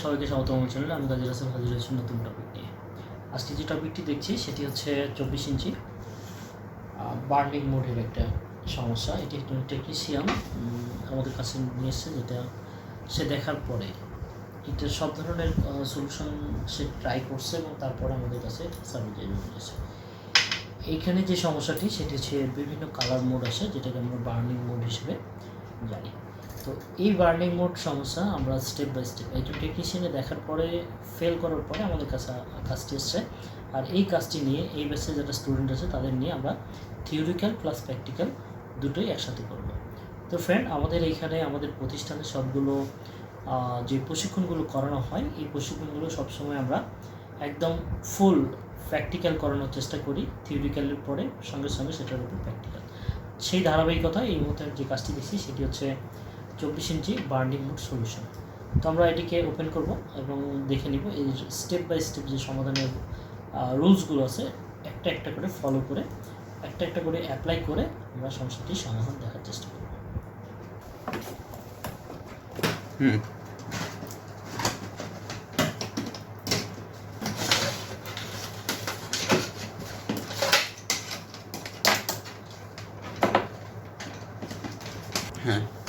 সবাইকে স্বাগত আমার চ্যানেলে। আমি কাজী রাসেল হাজির হয়েছি নতুন টপিক নিয়ে। আজকে যে টপিকটি দেখছি সেটি হচ্ছে 24 ইঞ্চি বার্নিং মোডের একটা সমস্যা। এটি একজন টেকনিশিয়ান আমাদের কাছে নিয়ে এসছে, যেটা সে দেখার পরে এটা সব ধরনের সলিউশন সে ট্রাই করছে এবং তারপরে আমাদের কাছে সার্ভিস নিয়েছে। এইখানে যে সমস্যাটি সেটি হচ্ছে বিভিন্ন কালার মোড আসে, যেটাকে আমরা বার্নিং মোড হিসেবে জানি। তো এই বার্নিং মোড সমস্যা আমরা স্টেপ বাই স্টেপ একজন টেকনিশিয়ানে দেখার পরে ফেল করার পরে আমাদের কাছে কাজটি এসছে। আর এই কাজটি নিয়ে এই ব্যাচে যারা স্টুডেন্ট আছে তাদের নিয়ে আমরা থিওরিক্যাল প্লাস প্র্যাকটিক্যাল দুটোই একসাথে করব। তো ফ্রেন্ড, আমাদের এইখানে আমাদের প্রতিষ্ঠানে সবগুলো যে প্রশিক্ষণগুলো করানো হয়, এই প্রশিক্ষণগুলো সবসময় আমরা একদম ফুল প্র্যাকটিক্যাল করানোর চেষ্টা করি। থিওরিক্যালের পরে সঙ্গে সঙ্গে সেটার উপর প্র্যাকটিক্যাল, সেই ধারাবাহিকতা এই মুহূর্তে যে কাজটি দেখছি সেটি হচ্ছে 24 ইঞ্চি বার্নিং মোড সলিউশন। তো আমরা এটিকে ওপেন করব এবং দেখে নিব এই স্টেপ বাই স্টেপ যে সমাধানের রুলসগুলো আছে একটা একটা করে ফলো করে একটা একটা করে অ্যাপ্লাই করে আমরা সমস্যাটির সমাধান দেখার চেষ্টা করব।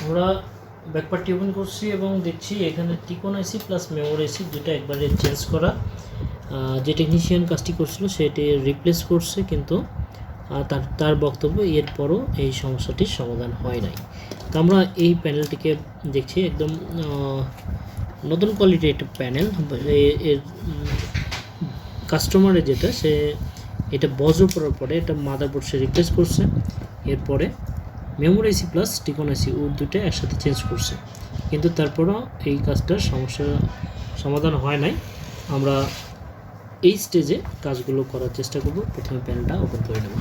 আমরা ব্যাকপার্টটি ওপেন করছি এবং দেখছি এখানে টিকন আইসি প্লাস মেমোরি আইসি যেটা একবারে চেঞ্জ করা। যে টেকনিশিয়ান কাজটি করছিল সেটি রিপ্লেস করছে, কিন্তু তার বক্তব্য এরপরও এই সমস্যাটির সমাধান হয় নাই। তো আমরা এই প্যানেলটিকে দেখছি, একদম নতুন কোয়ালিটির একটা প্যানেল। এর কাস্টমারের যেটা সে এটা বজ্র পড়ার পরে এটা মাদারবোর্ড সে রিপ্লেস করছে, এরপরে মেমোরি আইসি প্লাস টিকন আইসি ও দুটো একসাথে চেঞ্জ করছে, কিন্তু তারপরও এই কাজটার সমস্যা সমাধান হয় নাই। আমরা এই স্টেজে কাজগুলো করার চেষ্টা করব। প্রথমে প্যানেলটা ওপেন করে নেব।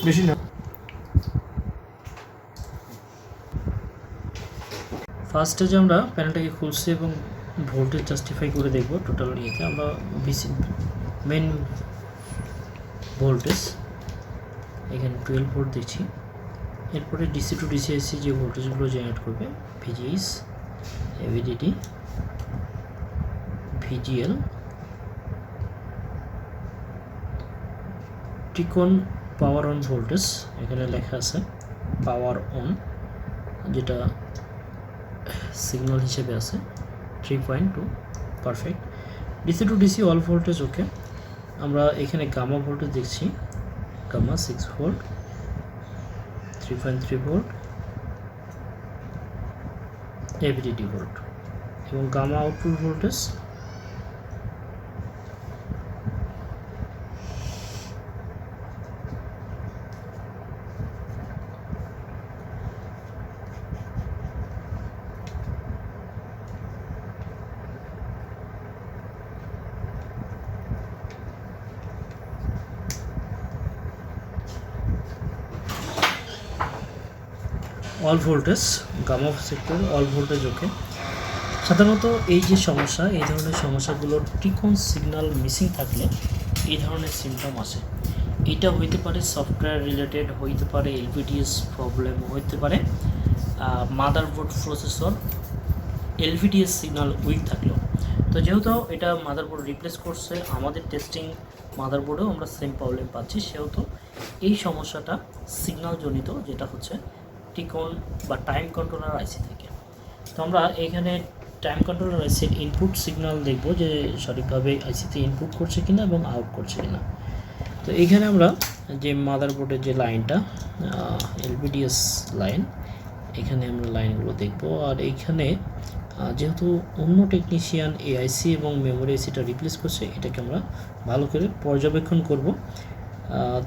বেশি না, ফার্স্ট স্টেজে আমরা প্যানেলটাকে খুলছি এবং ভোল্টেজ জাস্টিফাই করে দেখব। টোটাল ইয়েতে আমরা মেন ভোল্টেজ এখানে 12 ভোল্ট দিচ্ছি। এরপরে ডিসি টু ডিসি এসি যে ভোল্টেজগুলো জেনারেট করবে, VGS, AVDT, VGL, TCON power on voltage এখানে লেখা আছে পাওয়ার অন, যেটা সিগন্যাল হিসেবে আছে 3.2 perfect. DC to DC all voltage okay. আমরা এখানে গামা ভোল্টেজ দেখছি, gamma 6 volt, 3.3 volt, AVDT volt এবং gamma output voltage all voltage, gamma sector all voltage okay. সাধারণত এই যে সমস্যা, এই ধরনের সমস্যাগুলোর টিকন সিগন্যাল মিসিং থাকলে এই ধরনের সিমটম আসে। এটা হইতে পারে সফটওয়্যার রিলেটেড, হইতে পারে এলভিডিএস প্রবলেম, হইতে পারে motherboard processor LVDS signal weak থাকলেও। তো যেহেতু এটা মাদারবোর্ড রিপ্লেস করছে, আমাদের টেস্টিং মাদারবোর্ডেও আমরা সেম প্রবলেম পাচ্ছি, সেহেতু এই সমস্যাটা সিগন্যাল জনিত, যেটা হচ্ছে টিকন বা টাইম কন্ট্রোলার আইসি থেকে। তো আমরা এখানে টাইম কন্ট্রোলার আইসির ইনপুট সিগন্যাল দেখব যে সঠিকভাবে আইসিতে ইনপুট করছে কিনা এবং আউট করছে কিনা। তো এইখানে আমরা যে মাদারবোর্ডের যে লাইনটা এলভিডিএস লাইন, এখানে আমরা লাইনগুলো দেখব। আর এইখানে যেহেতু অন্য টেকনিশিয়ান এই আইসি এবং মেমোরি আইসিটা রিপ্লেস করছে, এটাকে আমরা ভালো করে পর্যবেক্ষণ করব।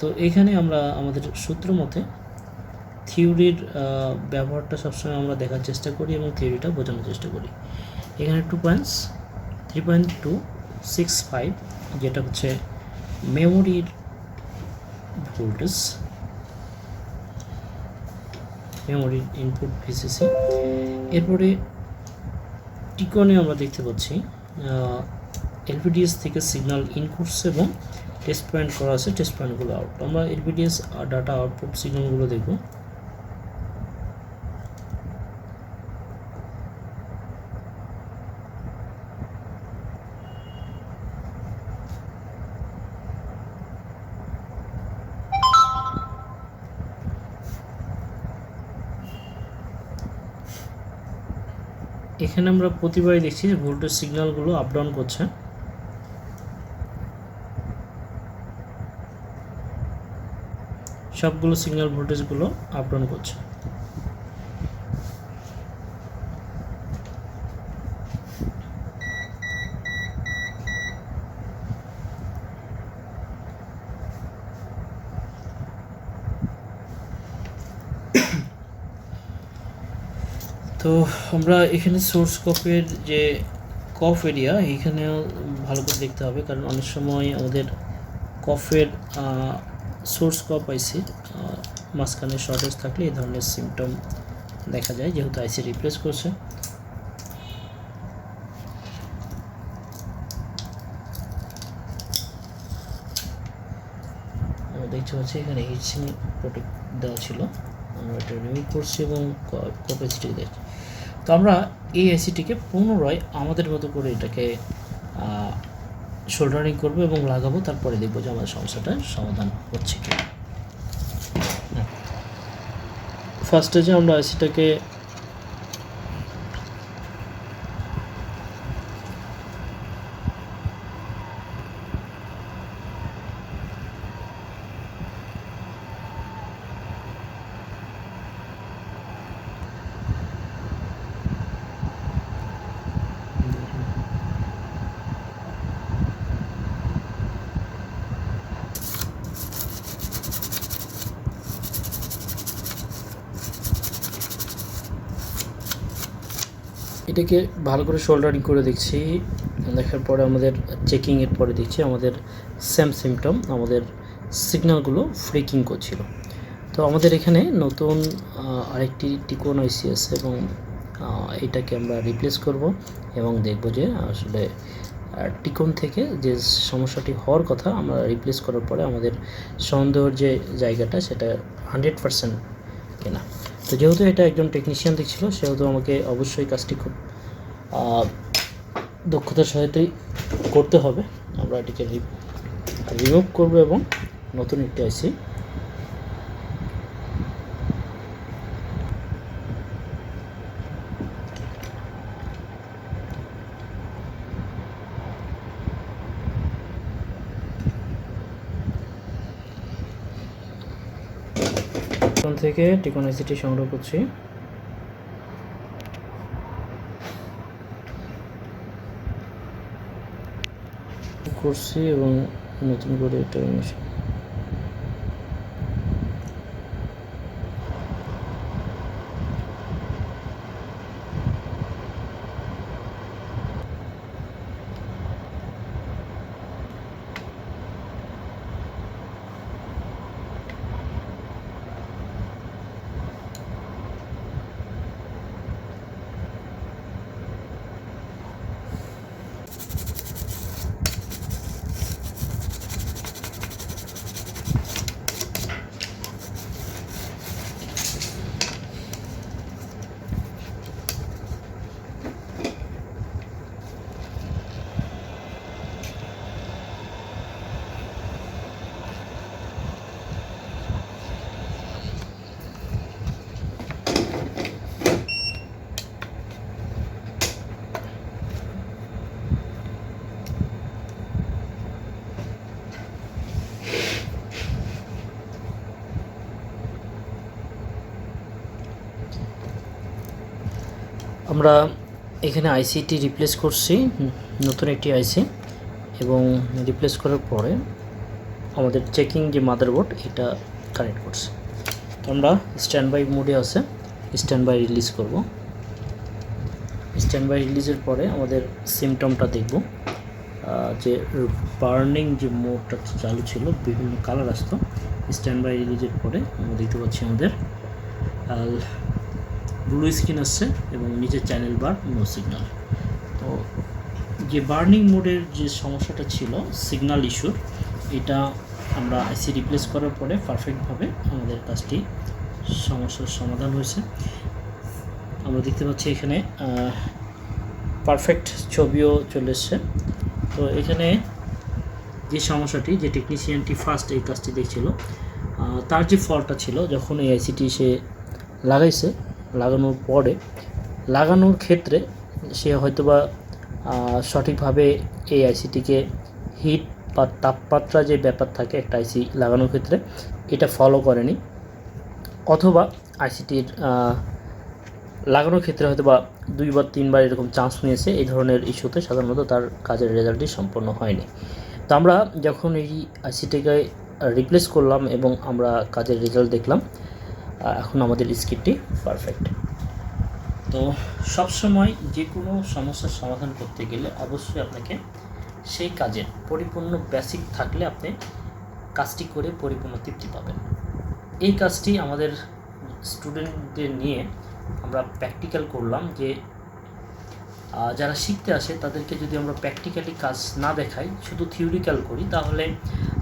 তো এইখানে আমরা আমাদের সূত্র মতে থিওরির ব্যবহারটা সবসময় আমরা দেখার চেষ্টা করি এবং থিওরিটা বোঝানোর চেষ্টা করি। এখানে 3.265 যেটা হচ্ছে মেমোরির ভোল্টেজ, মেমোরির ইনপুট ভিসিসি। এরপরে টিকনে আমরা দেখতে পাচ্ছি এলভিডিএস থেকে সিগন্যাল ইন করছে এবং টেস্ট পয়েন্ট করা আছে, টেস্ট পয়েন্টগুলো আউট। আমরা এলভিডিএস ডাটা আউটপুট সিগন্যালগুলো দেখব। এখানে আমরা প্রতিবারই দেখছি যে ভোল্টেজ সিগন্যালগুলো আপ ডাউন করছে। সবগুলো সিগন্যাল ভোল্টেজগুলো আপ ডাউন করছে। তো আমরা এখানে সোর্স কপের যে কফ এরিয়া এইখানেও ভালো করে দেখতে হবে, কারণ অনেক সময় আমাদের কফের সোর্স কপ আইসির মাঝখানে শর্টেজ থাকলে এই ধরনের সিমটম দেখা যায়, যেহেতু আইসি রিপ্লেস করছে। আমরা দেখতে পাচ্ছি এখানে হিটসিং প্রোটেক্ট দেওয়া ছিল, আমরা এটা রিমুভ করছি এবং কপাসিটি দেখছি। তো আমরা এই আইসিটিকে পুনরায় আমাদের মতো করে এটাকে সোল্ডারিং করবো এবং লাগাবো, তারপরে দেখবো যে আমাদের সমস্যাটার সমাধান হচ্ছে কি। ফার্স্টে যে আমরা আইসিটাকে এটাকে ভালো করে শোল্ডারিং করে দেখছি, দেখার পরে আমাদের চেকিংয়ের পরে দেখছি আমাদের সেম সিমটম, আমাদের সিগন্যালগুলো ফ্রিকিং করছিল। তো আমাদের এখানে নতুন আরেকটি টিকোন আইসি আছে এবং এটাকে আমরা রিপ্লেস করব এবং দেখব যে আসলে টিকোন থেকে যে সমস্যাটি হওয়ার কথা আমরা রিপ্লেস করার পরে আমাদের সন্দেহের যে জায়গাটা সেটা 100% কিনা। তো যেহেতু এটা একজন টেকনিশিয়ান দেখছিল, সেহেতু আমাকে অবশ্যই কাজটি খুব দক্ষতার সহায়তায় করতে হবে। আমরা এটিকে রিমুভ করব এবং নতুন একটি আইসি থেকে টিকন আইসিটি সংগ্রহ করছি। এবং নতুন করে এটা আমরা এখানে আইসিটি রিপ্লেস করছি, নতুন একটি আইসি, এবং রিপ্লেস করার পরে আমাদের চেকিং যে মাদারবোর্ড এটা কানেক্ট করছে। তো আমরা স্ট্যান্ড বাই মোডে আছে, স্ট্যান্ড বাই রিলিজ করব। স্ট্যান্ড বাই রিলিজের পরে আমাদের সিমটমটা দেখব, যে বার্নিং যে মোডটা চালু ছিল বিভিন্ন কালার আসতো। স্ট্যান্ড বাই রিলিজের পরে আমরা দেখতে পাচ্ছি আমাদের ব্লু স্ক্রিন আসছে এবং নিচে চ্যানেল বার নো সিগন্যাল। তো যে বার্নিং মোডের যে সমস্যাটা ছিল সিগন্যাল ইস্যুর, এটা আমরা আইসি রিপ্লেস করার পরে পারফেক্টভাবে আমাদের কাজটি সমস্যার সমাধান হয়েছে। আমরা দেখতে পাচ্ছি এখানে পারফেক্ট ছবিও চলে এসছে। তো এখানে যে সমস্যাটি, যে টেকনিশিয়ানটি ফার্স্ট এই কাজটি দেখছিল, তার যে ফল্টটা ছিল যখন এই আইসিটি সে লাগাইছে, লাগানোর পরে লাগানোর ক্ষেত্রে সে হয়তোবা সঠিকভাবে এই আইসিটিকে হিট বা তাপমাত্রা যে ব্যাপার থাকে একটা আইসি লাগানোর ক্ষেত্রে এটা ফলো করেনি, অথবা আইসিটির লাগানোর ক্ষেত্রে হয়তো বা 2 বা 3 বার এরকম চান্স নিয়েছে। এই ধরনের ইস্যুতে সাধারণত তার কাজের রেজাল্টটি সম্পন্ন হয়নি। তো আমরা যখন এই আইসিটিকে রিপ্লেস করলাম এবং আমরা কাজের রেজাল্ট দেখলাম, এখন আমাদের স্কিটটি পারফেক্ট। তো সবসময় যে কোনো সমস্যার সমাধান করতে গেলে অবশ্যই আপনাকে সেই কাজের পরিপূর্ণ বেসিক থাকলে আপনি কাজটি করে পরিপূর্ণ তৃপ্তি পাবেন। এই কাজটি আমাদের স্টুডেন্টদের নিয়ে আমরা প্র্যাকটিক্যাল করলাম, যে যারা শিখতে আসে তাদেরকে যদি আমরা প্র্যাকটিক্যালি কাজ না দেখাই, শুধু থিওরিক্যাল করি, তাহলে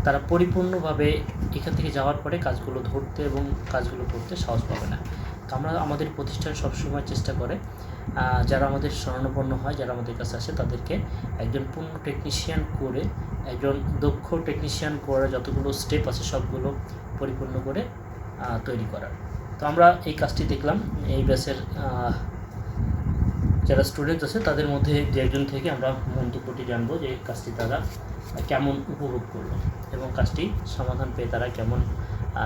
তারা পরিপূর্ণভাবে এখান থেকে যাওয়ার পরে কাজগুলো ধরতে এবং কাজগুলো করতে সাহস পাবে না। তো আমরা আমাদের প্রতিষ্ঠান সবসময় চেষ্টা করে যারা আমাদের শরণাপন্ন হয়, যারা আমাদের কাছে আসে, তাদেরকে একজন পূর্ণ টেকনিশিয়ান করে, একজন দক্ষ টেকনিশিয়ান করার যতগুলো স্টেপ আছে সবগুলো পরিপূর্ণ করে তৈরি করার। তো আমরা এই কাজটি দেখলাম। এই ব্যাচের যারা স্টুডেন্টস আছে তাদের মধ্যে যে একজন থেকে আমরা মন্তব্যটি জানবো যে কাজটি তারা কেমন উপভোগ করলো এবং কাজটি সমাধান পেয়ে তারা কেমন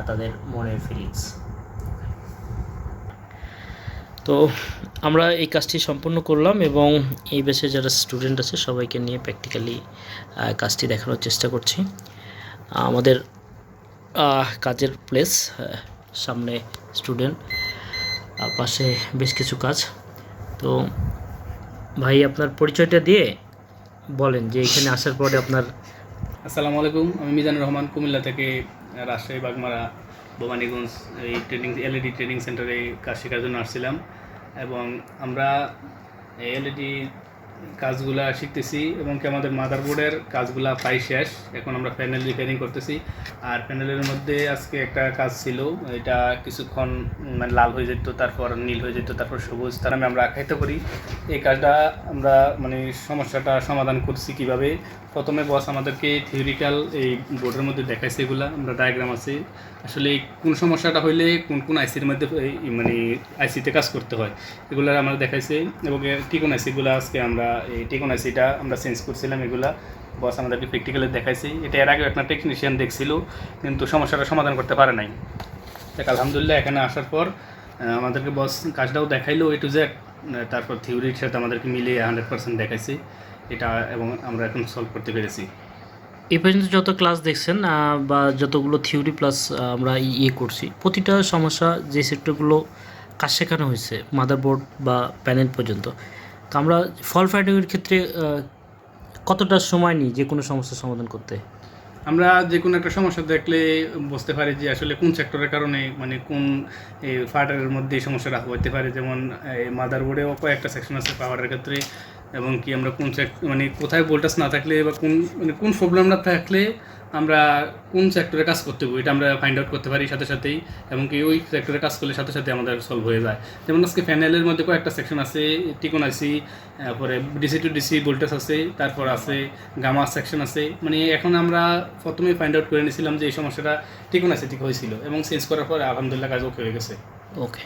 তাদের মনের ফিলিংস। তো আমরা এই কাজটি সম্পূর্ণ করলাম এবং এই ব্যাচে যারা স্টুডেন্ট আছে সবাইকে নিয়ে প্র্যাকটিক্যালি কাজটি দেখানোর চেষ্টা করছি। আমাদের কাজের প্লেস, সামনে স্টুডেন্ট, পাশে বেশ কিছু কাজ। তো ভাই আপনার পরিচয়টা দিয়ে বলেন যে এখানে আসার পরে আপনার। আসসালামু আলাইকুম, আমি মিজানুর রহমান, কুমিল্লা থেকে রাজশাহী বাগমারা ভবানীগঞ্জ এই এলইডি ট্রেনিং সেন্টারে কাজ শেখার জন্য আসছিলাম এবং আমরা এলইডি কাজগুলা শিখতেছি এবং কি আমাদের মাদারবোর্ডের কাজগুলা প্রায় শেষ। এখন আমরা প্যানেল রিপেয়ারিং করতেছি। আর প্যানেলের মধ্যে আজকে একটা কাজ ছিল, এটা কিছুক্ষণ মানে লাল হয়ে যেত, তারপর নীল হয়ে যেত, তারপর সবুজ, তার আমরা আখ্যায়িত করি। এই কাজটা আমরা মানে সমস্যাটা সমাধান করছি কিভাবে। প্রথমে বস আমাদেরকে থিওরিক্যাল এই বোর্ডের মধ্যে দেখাইছে, এগুলা আমরা ডায়াগ্রাম আছে আসলে কোন সমস্যাটা হইলে কোন কোন আইসির মধ্যে মানে আইসিতে কাজ করতে হয় এগুলো আমরা দেখাইছে। এবং টিকন আইসিগুলো আজকে আমরা এই টিকন আইসিটা আমরা চেঞ্জ করছিলাম, এগুলা বস আমাদেরকে প্র্যাকটিক্যালে দেখাইছে। এটা এর আগে একটা টেকনিশিয়ান দেখছিল কিন্তু সমস্যাটা সমাধান করতে পারে নাই। দেখ আলহামদুলিল্লাহ এখানে আসার পর আমাদেরকে বস কাজটাও দেখাইলো A to Z, তারপর থিওরির সাথে আমাদেরকে মিলিয়ে 100% দেখাইছে এটা এবং আমরা এখন সলভ করতে পেরেছি। এই পর্যন্ত যত ক্লাস দেখছেন বা যতগুলো থিওরি প্লাস আমরা করছি, প্রতিটা সমস্যা যে সেক্টরগুলো কাজ শেখানো হয়েছে মাদারবোর্ড বা প্যানেল পর্যন্ত, তো আমরা ফল্ট ফাইন্ডিংয়ের ক্ষেত্রে কতটা সময় নিই যে কোনো সমস্যার সমাধান করতে? আমরা যে কোনো একটা সমস্যা দেখলে বুঝতে পারি যে আসলে কোন সেক্টরের কারণে মানে কোন ফাটারের মধ্যে সমস্যাটা হতে পারে। যেমন মাদারবোর্ডেও কয়েকটা সেকশন আছে পাওয়ারের ক্ষেত্রে, এবং কি আমরা কোন মানে কোথায় ভোল্টেজ না থাকলে বা কোন মানে কোন প্রবলেমটা থাকলে আমরা কোন সেক্টরে কাজ করতে হবে এটা আমরা ফাইন্ড আউট করতে পারি সাথে সাথেই, এবং কি ওই সেক্টরে কাজ করলে সাথে সাথে আমাদের সলভ হয়ে যায়। যেমন আজকে প্যানেলের মধ্যে কয়েকটা সেকশন আছে, টিকন আইসি, তারপরে ডিসি টু ডিসি ভোল্টেজ আছে, তারপর আছে গামা সেকশন আছে। মানে এখন আমরা প্রথমে ফাইন্ড আউট করে নিয়েছিলাম যে এই সমস্যাটা টিকন আইসি থেকে হয়েছিল এবং চেঞ্জ করার পরে আলহামদুলিল্লাহ কাজ ওকে হয়ে গেছে। ওকে।